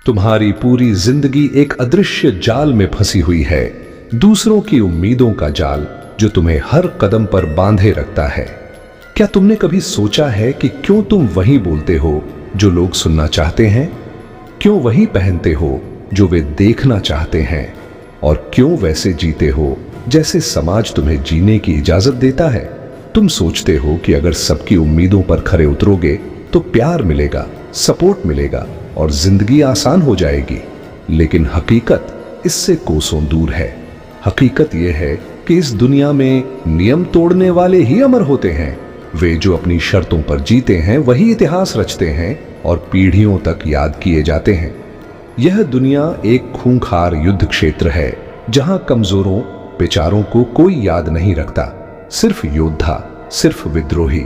तुम्हारी पूरी जिंदगी एक अदृश्य जाल में फंसी हुई है, दूसरों की उम्मीदों का जाल जो तुम्हें हर कदम पर बांधे रखता है। क्या तुमने कभी सोचा है कि क्यों तुम वही बोलते हो जो लोग सुनना चाहते हैं? क्यों वही पहनते हो जो वे देखना चाहते हैं? और क्यों वैसे जीते हो जैसे समाज तुम्हें जीने की इजाजत देता है? तुम सोचते हो कि अगर सबकी उम्मीदों पर खरे उतरोगे तो प्यार मिलेगा, सपोर्ट मिलेगा और जिंदगी आसान हो जाएगी। लेकिन हकीकत इससे कोसों दूर है। हकीकत यह है कि इस दुनिया में नियम तोड़ने वाले ही अमर होते हैं। वे जो अपनी शर्तों पर जीते हैं वही इतिहास रचते हैं और पीढ़ियों तक याद किए जाते हैं। यह दुनिया एक खूंखार युद्ध क्षेत्र है जहां कमजोरों बेचारों को कोई याद नहीं रखता। सिर्फ योद्धा, सिर्फ विद्रोही,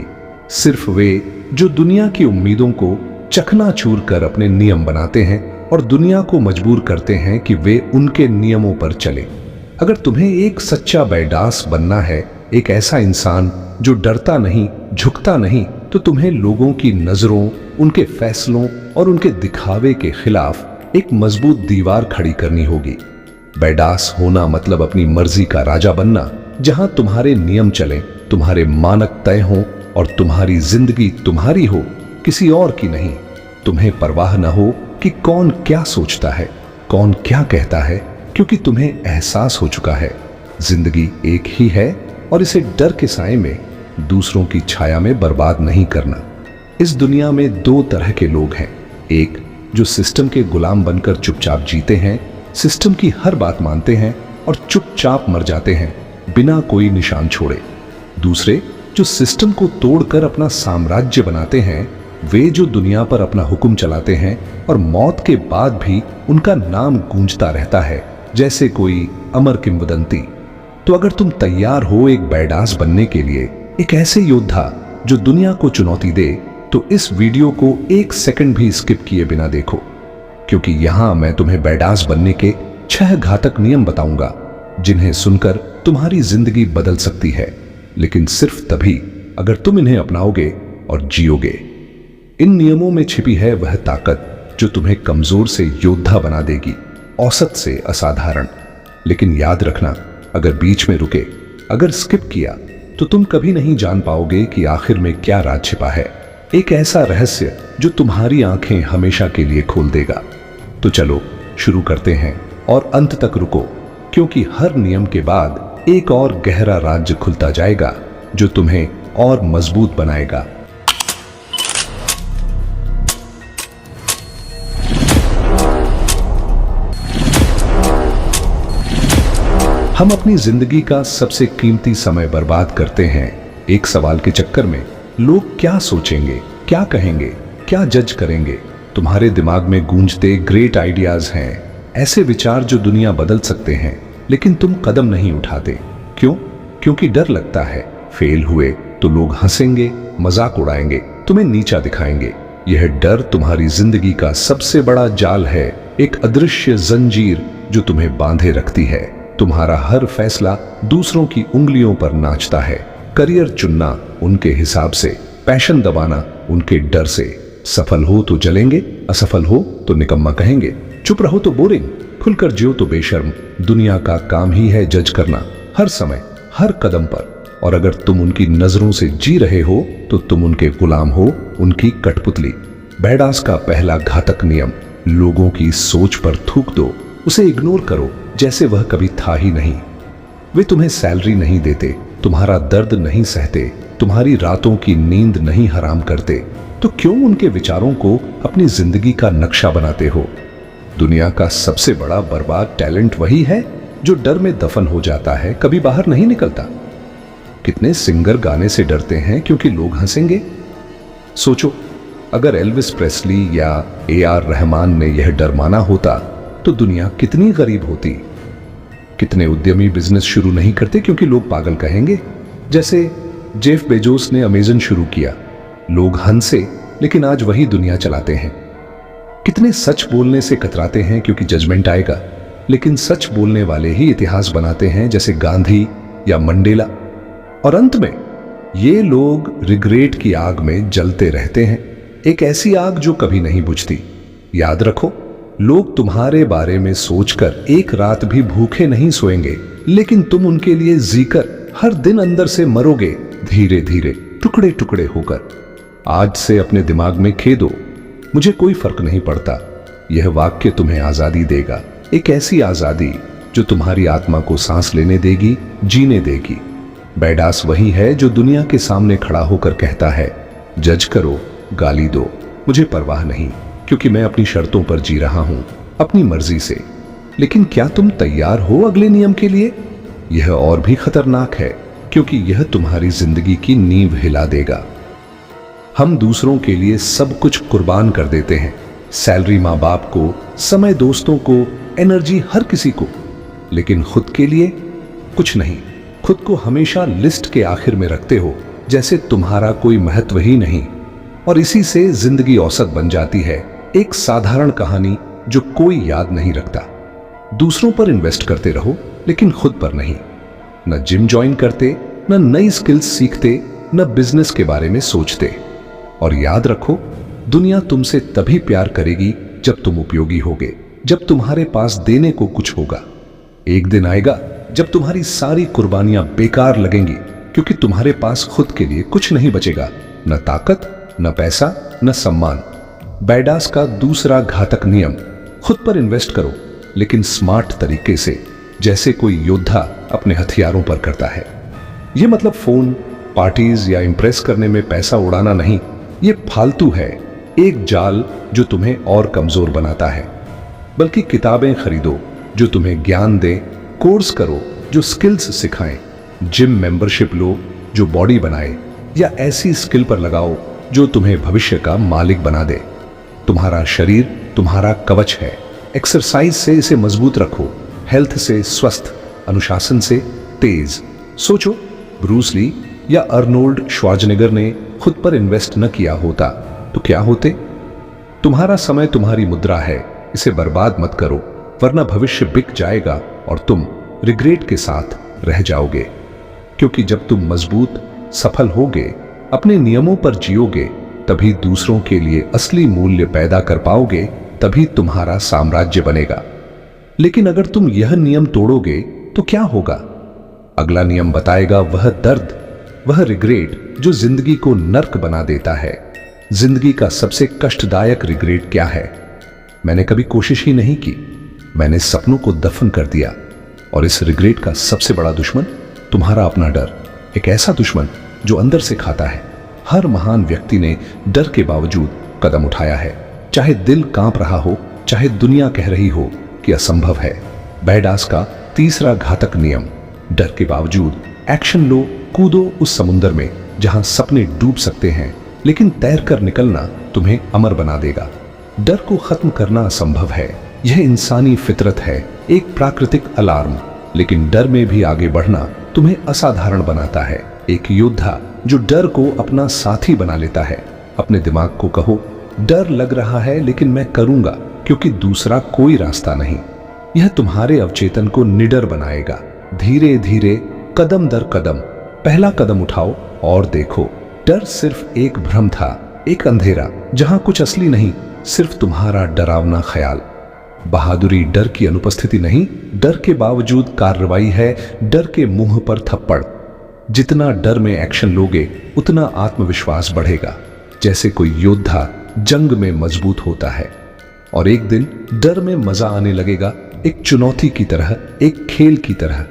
सिर्फ वे जो दुनिया की उम्मीदों को चकनाचूर कर अपने नियम बनाते हैं और दुनिया को मजबूर करते हैं कि वे उनके नियमों पर चले। अगर तुम्हें एक सच्चा बैडास बनना है, एक ऐसा इंसान जो डरता नहीं, झुकता नहीं, तो तुम्हें लोगों की नजरों, उनके फैसलों और उनके दिखावे के खिलाफ एक मजबूत दीवार खड़ी करनी होगी। बैडास होना मतलब अपनी मर्जी का राजा बनना, जहां तुम्हारे नियम चलें, तुम्हारे मानक तय हों और तुम्हारी जिंदगी तुम्हारी हो, किसी और की नहीं। तुम्हें परवाह न हो कि कौन क्या सोचता है, कौन क्या कहता है, क्योंकि तुम्हें एहसास हो चुका है जिंदगी एक ही है और इसे डर के साए में, दूसरों की छाया में बर्बाद नहीं करना। इस दुनिया में दो तरह के लोग हैं, एक जो सिस्टम के गुलाम बनकर चुपचाप जीते हैं, सिस्टम की हर बात मानते हैं और चुपचाप मर जाते हैं बिना कोई निशान छोड़े। दूसरे जो सिस्टम को तोड़कर अपना साम्राज्य बनाते हैं, वे जो दुनिया पर अपना हुक्म चलाते हैं और मौत के बाद भी उनका नाम गूंजता रहता है जैसे कोई अमर किंवदंती। तो अगर तुम तैयार हो एक बैडास बनने के लिए, एक ऐसे योद्धा जो दुनिया को चुनौती दे, तो इस वीडियो को एक सेकंड भी स्किप किए बिना देखो, क्योंकि यहां मैं तुम्हें बैडास बनने के 6 घातक नियम बताऊंगा जिन्हें सुनकर तुम्हारी जिंदगी बदल सकती है, लेकिन सिर्फ तभी अगर तुम इन्हें अपनाओगे और जियोगे। इन नियमों में छिपी है वह ताकत जो तुम्हें कमजोर से योद्धा बना देगी, औसत से असाधारण। लेकिन याद रखना, अगर बीच में रुके, अगर स्किप किया, तो तुम कभी नहीं जान पाओगे कि आखिर में क्या राज छिपा है। एक ऐसा रहस्य जो तुम्हारी आंखें हमेशा के लिए खोल देगा। तो चलो शुरू करते हैं और अंत तक रुको, क्योंकि हर नियम के बाद एक और गहरा राज्य खुलता जाएगा जो तुम्हें और मजबूत बनाएगा। हम अपनी जिंदगी का सबसे कीमती समय बर्बाद करते हैं एक सवाल के चक्कर में, लोग क्या सोचेंगे, क्या कहेंगे, क्या जज करेंगे। तुम्हारे दिमाग में गूंजते ग्रेट आइडियाज हैं, ऐसे विचार जो दुनिया बदल सकते हैं, लेकिन तुम कदम नहीं उठाते। क्यों? क्योंकि डर लगता है फेल हुए तो लोग हंसेंगे, मजाक उड़ाएंगे, तुम्हें नीचा दिखाएंगे। यह डर तुम्हारी जिंदगी का सबसे बड़ा जाल है, एक अदृश्य जंजीर जो तुम्हें बांधे रखती है। तुम्हारा हर फैसला दूसरों की उंगलियों पर नाचता है। करियर चुनना उनके हिसाब से, पैशन दबाना उनके डर से। सफल हो तो जलेंगे, असफल हो तो निकम्मा कहेंगे, चुप रहो तो बोरिंग, खुलकर जियो तो बेशर्म। दुनिया का काम ही है जज करना, हर समय, हर कदम पर। और अगर तुम उनकी नजरों से जी रहे हो तो तुम उनके गुलाम हो, उनकी कठपुतली। बैडास का पहला घातक नियम, लोगों की सोच पर थूक दो, उसे इग्नोर करो जैसे वह कभी था ही नहीं। वे तुम्हें सैलरी नहीं देते, तुम्हारा दर्द नहीं सहते, तुम्हारी रातों की नींद नहीं हराम करते, तो क्यों उनके विचारों को अपनी जिंदगी का नक्शा बनाते हो? दुनिया का सबसे बड़ा बर्बाद टैलेंट वही है जो डर में दफन हो जाता है, कभी बाहर नहीं निकलता। कितने सिंगर गाने से डरते हैं क्योंकि लोग हंसेंगे। सोचो, अगर एल्विस प्रेस्ली या AR रहमान ने यह डर माना होता तो दुनिया कितनी गरीब होती। कितने उद्यमी बिजनेस शुरू नहीं करते क्योंकि लोग पागल कहेंगे। जैसे जेफ बेजोस ने अमेज़न शुरू किया, लोग हंसे, लेकिन आज वही दुनिया चलाते हैं। कितने सच बोलने से कतराते हैं क्योंकि जजमेंट आएगा, लेकिन सच बोलने वाले ही इतिहास बनाते हैं, जैसे गांधी या मंडेला। और अंत में ये लोग रिग्रेट की आग में जलते रहते हैं, एक ऐसी आग जो कभी नहीं बुझती। याद रखो, लोग तुम्हारे बारे में सोचकर एक रात भी भूखे नहीं सोएंगे, लेकिन तुम उनके लिए जीकर हर दिन अंदर से मरोगे, धीरे धीरे, टुकड़े टुकड़े होकर। आज से अपने दिमाग में खेदो, मुझे कोई फर्क नहीं पड़ता। यह वाक्य तुम्हें आजादी देगा, एक ऐसी आजादी जो तुम्हारी आत्मा को सांस लेने देगी, जीने देगी। बैडास वही है जो दुनिया के सामने खड़ा होकर कहता है, जज करो, गाली दो, मुझे परवाह नहीं, क्योंकि मैं अपनी शर्तों पर जी रहा हूं, अपनी मर्जी से। लेकिन क्या तुम तैयार हो अगले नियम के लिए? यह और भी खतरनाक है, क्योंकि यह तुम्हारी जिंदगी की नींव हिला देगा। हम दूसरों के लिए सब कुछ कुर्बान कर देते हैं, सैलरी माँ बाप को, समय दोस्तों को, एनर्जी हर किसी को, लेकिन खुद के लिए कुछ नहीं। खुद को हमेशा लिस्ट के आखिर में रखते हो, जैसे तुम्हारा कोई महत्व ही नहीं। और इसी से जिंदगी औसत बन जाती है, एक साधारण कहानी जो कोई याद नहीं रखता। दूसरों पर इन्वेस्ट करते रहो, लेकिन खुद पर नहीं। न जिम ज्वाइन करते, न नई स्किल्स सीखते, न बिजनेस के बारे में सोचते। और याद रखो, दुनिया तुमसे तभी प्यार करेगी जब तुम उपयोगी होगे, जब तुम्हारे पास देने को कुछ होगा। एक दिन आएगा जब तुम्हारी सारी कुर्बानियां बेकार लगेंगी, क्योंकि तुम्हारे पास खुद के लिए कुछ नहीं बचेगा, न ताकत, न पैसा, न सम्मान। बैडास का दूसरा घातक नियम, खुद पर इन्वेस्ट करो, लेकिन स्मार्ट तरीके से, जैसे कोई योद्धा अपने हथियारों पर करता है। यह मतलब फोन, पार्टीज या इंप्रेस करने में पैसा उड़ाना नहीं। यह फालतू है, एक जाल जो तुम्हें और कमजोर बनाता है। बल्कि किताबें खरीदो जो तुम्हें ज्ञान दे, कोर्स करो जो स्किल्स सिखाएं, जिम मेंबरशिप लो जो बॉडी बनाए, या ऐसी स्किल पर लगाओ जो तुम्हें भविष्य का मालिक बना दे। तुम्हारा शरीर तुम्हारा कवच है, एक्सरसाइज से इसे मजबूत रखो, हेल्थ से स्वस्थ, अनुशासन से तेज। सोचो, ब्रूस ली या अर्नोल्ड श्वार्ज़नेगर ने खुद पर इन्वेस्ट न किया होता तो क्या होते? तुम्हारा समय तुम्हारी मुद्रा है, इसे बर्बाद मत करो, वरना भविष्य बिक जाएगा और तुम रिग्रेट के साथ रह जाओगे। क्योंकि जब तुम मजबूत, सफल होगे, अपने नियमों पर जियोगे, तभी दूसरों के लिए असली मूल्य पैदा कर पाओगे, तभी तुम्हारा साम्राज्य बनेगा। लेकिन अगर तुम यह नियम तोड़ोगे तो क्या होगा? अगला नियम बताएगा वह दर्द, वह रिग्रेट जो जिंदगी को नर्क बना देता है। जिंदगी का सबसे कष्टदायक रिग्रेट क्या है? मैंने कभी कोशिश ही नहीं की, मैंने सपनों को दफन कर दिया। और इस रिग्रेट का सबसे बड़ा दुश्मन तुम्हारा अपना डर, एक ऐसा दुश्मन जो अंदर से खाता है। हर महान व्यक्ति ने डर के बावजूद कदम उठाया है, चाहे दिल कांप रहा हो, चाहे दुनिया कह रही हो कि असंभव है। बैडास का तीसरा घातक नियम, डर के बावजूद एक्शन लो, कूदो उस समुंदर में जहां सपने डूब सकते हैं, लेकिन तैरकर निकलना तुम्हें अमर बना देगा। डर को खत्म करना असंभव है, यह इंसानी फितरत है, एक प्राकृतिक अलार्म। लेकिन डर में भी आगे बढ़ना तुम्हें असाधारण बनाता है, एक योद्धा जो डर को अपना साथी बना लेता है। अपने दिमाग को कहो, डर लग रहा है लेकिन मैं करूंगा, क्योंकि दूसरा कोई रास्ता नहीं। यह तुम्हारे अवचेतन को निडर बनाएगा। धीरे धीरे, कदम दर कदम, पहला कदम उठाओ और देखो, डर सिर्फ एक भ्रम था, एक अंधेरा जहां कुछ असली नहीं, सिर्फ तुम्हारा डरावना ख्याल। बहादुरी डर की अनुपस्थिति नहीं, डर के बावजूद कार्रवाई है, डर के मुंह पर थप्पड़। जितना डर में एक्शन लोगे, उतना आत्मविश्वास बढ़ेगा, जैसे कोई योद्धा जंग में मजबूत होता है। और एक दिन डर में मजा आने लगेगा, एक चुनौती की तरह, एक खेल की तरह।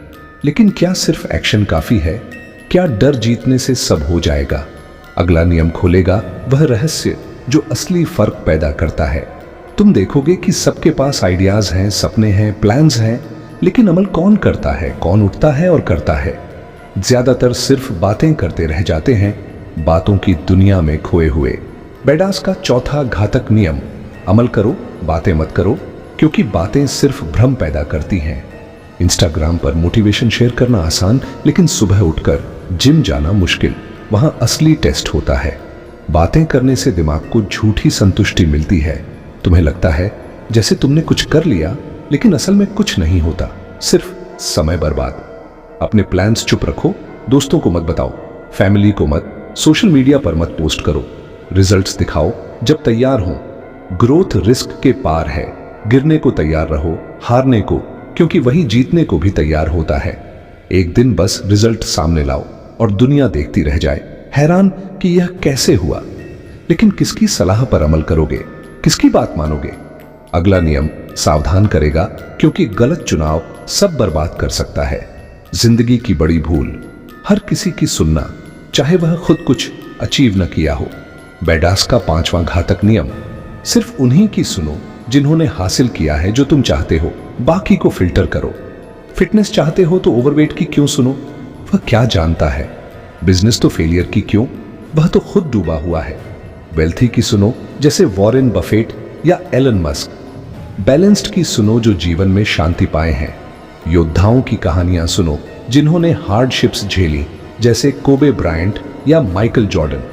लेकिन क्या सिर्फ एक्शन काफी है? क्या डर जीतने से सब हो जाएगा? अगला नियम खोलेगा वह रहस्य जो असली फर्क पैदा करता है। तुम देखोगे कि सबके पास आइडियाज हैं, सपने हैं, प्लान्स हैं, लेकिन अमल कौन करता है, कौन उठता है और करता है? ज्यादातर सिर्फ बातें करते रह जाते हैं, बातों की दुनिया में खोए हुए। बैडास का चौथा घातक नियम, अमल करो, बातें मत करो, क्योंकि बातें सिर्फ भ्रम पैदा करती हैं। इंस्टाग्राम पर मोटिवेशन शेयर करना आसान, लेकिन सुबह उठकर जिम जाना मुश्किल, वहां असली टेस्ट होता है। बातें करने से दिमाग को झूठी संतुष्टि मिलती है। तुम्हें लगता है जैसे तुमने कुछ कर लिया, लेकिन असल में कुछ नहीं होता, सिर्फ समय बर्बाद। अपने प्लान्स चुप रखो, दोस्तों को मत बताओ, फैमिली को मत, सोशल मीडिया पर मत पोस्ट करो। रिजल्ट्स दिखाओ जब तैयार हो। ग्रोथ रिस्क के पार है। गिरने को तैयार रहो, हारने को, क्योंकि वही जीतने को भी तैयार होता है। एक दिन बस रिजल्ट सामने लाओ और दुनिया देखती रह जाए, हैरान कि यह कैसे हुआ। लेकिन किसकी सलाह पर अमल करोगे, किसकी बात मानोगे? अगला नियम सावधान करेगा, क्योंकि गलत चुनाव सब बर्बाद कर सकता है। जिंदगी की बड़ी भूल, हर किसी की सुनना, चाहे वह खुद कुछ अचीव न किया हो। बेडास का 5वां घातक नियम, सिर्फ उन्हीं की सुनो जिन्होंने हासिल किया है जो तुम चाहते हो, बाकी को फिल्टर करो। फिटनेस चाहते हो तो ओवरवेट की क्यों सुनो, वह क्या जानता है? बिजनेस तो फेलियर की क्यों, वह तो खुद डूबा हुआ है। वेल्थी की सुनो, जैसे वॉरेन बफेट या एलन मस्क। बैलेंस्ड की सुनो, जो जीवन में शांति पाए हैं। योद्धाओं की कहानियां सुनो, जिन्होंने हार्डशिप्स झेली, जैसे कोबे ब्रायंट या माइकल जॉर्डन।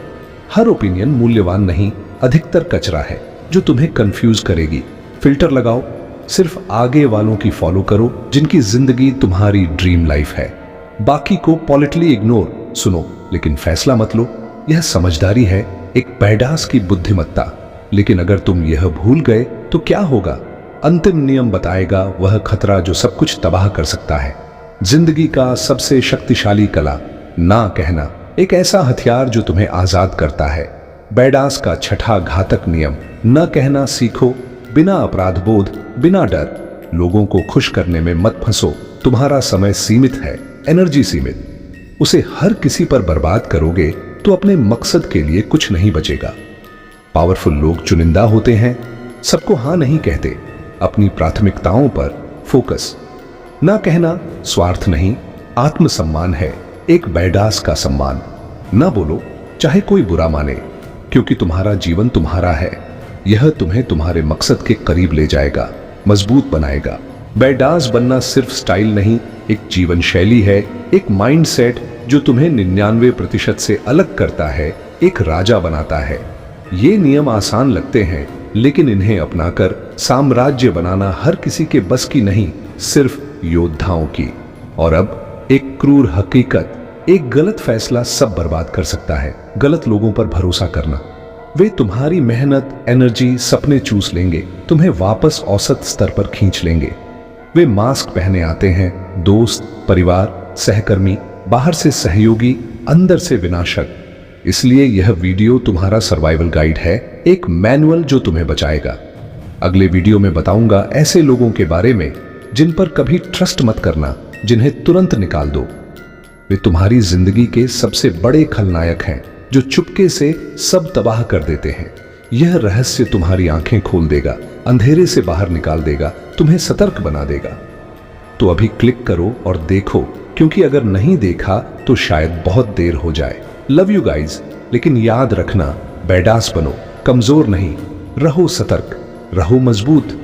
हर ओपिनियन मूल्यवान नहीं, अधिकतर कचरा है जो तुम्हें कंफ्यूज करेगी। फिल्टर लगाओ, सिर्फ आगे वालों की फॉलो करो जिनकी जिंदगी तुम्हारी ड्रीम लाइफ है। बाकी को पॉलिटिकली इग्नोर, सुनो लेकिन फैसला मत लो। यह समझदारी है, एक बैडास की बुद्धिमत्ता। लेकिन अगर तुम यह भूल गए तो क्या होगा? अंतिम नियम बताएगा वह खतरा जो सब कुछ तबाह कर सकता है। जिंदगी का सबसे शक्तिशाली कला, ना कहना, एक ऐसा हथियार जो तुम्हें आजाद करता है। बैडास का 6ठा घातक नियम, न कहना सीखो, बिना अपराध बोध, बिना डर। लोगों को खुश करने में मत फंसो, तुम्हारा समय सीमित है, एनर्जी सीमित। उसे हर किसी पर बर्बाद करोगे तो अपने मकसद के लिए कुछ नहीं बचेगा। पावरफुल लोग चुनिंदा होते हैं, सबको हां नहीं कहते। अपनी प्राथमिकताओं पर फोकस। ना कहना स्वार्थ नहीं, आत्मसम्मान है, एक बैडास का सम्मान। ना बोलो चाहे कोई बुरा माने, क्योंकि तुम्हारा जीवन तुम्हारा है। यह तुम्हें तुम्हारे मकसद के करीब ले जाएगा, मजबूत बनाएगा। बैडास बनना सिर्फ स्टाइल नहीं, एक जीवन शैली है, एक माइंडसेट जो तुम्हें 99% से अलग करता है, एक राजा बनाता है। ये नियम आसान लगते हैं, लेकिन इन्हें अपनाकर साम्राज्य बनाना हर किसी के बस की नहीं, सिर्फ योद्धाओं की। और अब एक क्रूर हकीकत, एक गलत फैसला सब बर्बाद कर सकता है। गलत लोगों पर भरोसा करना, वे तुम्हारी मेहनत, एनर्जी, सपने चूस लेंगे, तुम्हें वापस औसत स्तर पर खींच लेंगे। वे मास्क पहने आते हैं, दोस्त, परिवार, सहकर्मी, बाहर से सहयोगी, अंदर से विनाशक। इसलिए यह वीडियो तुम्हारा सर्वाइवल गाइड है, एक मैनुअल जो तुम्हें बचाएगा। अगले वीडियो में बताऊंगा ऐसे लोगों के बारे में जिन पर कभी ट्रस्ट मत करना, जिन्हें तुरंत निकाल दो। वे तुम्हारी जिंदगी के सबसे बड़े खलनायक हैं, जो चुपके से सब तबाह कर देते हैं। यह रहस्य तुम्हारी आंखें खोल देगा, अंधेरे से बाहर निकाल देगा, तुम्हें सतर्क बना देगा। तो अभी क्लिक करो और देखो, क्योंकि अगर नहीं देखा तो शायद बहुत देर हो जाए। लव यू गाइज, लेकिन याद रखना, बैडास बनो, कमजोर नहीं। रहो सतर्क, रहो मजबूत।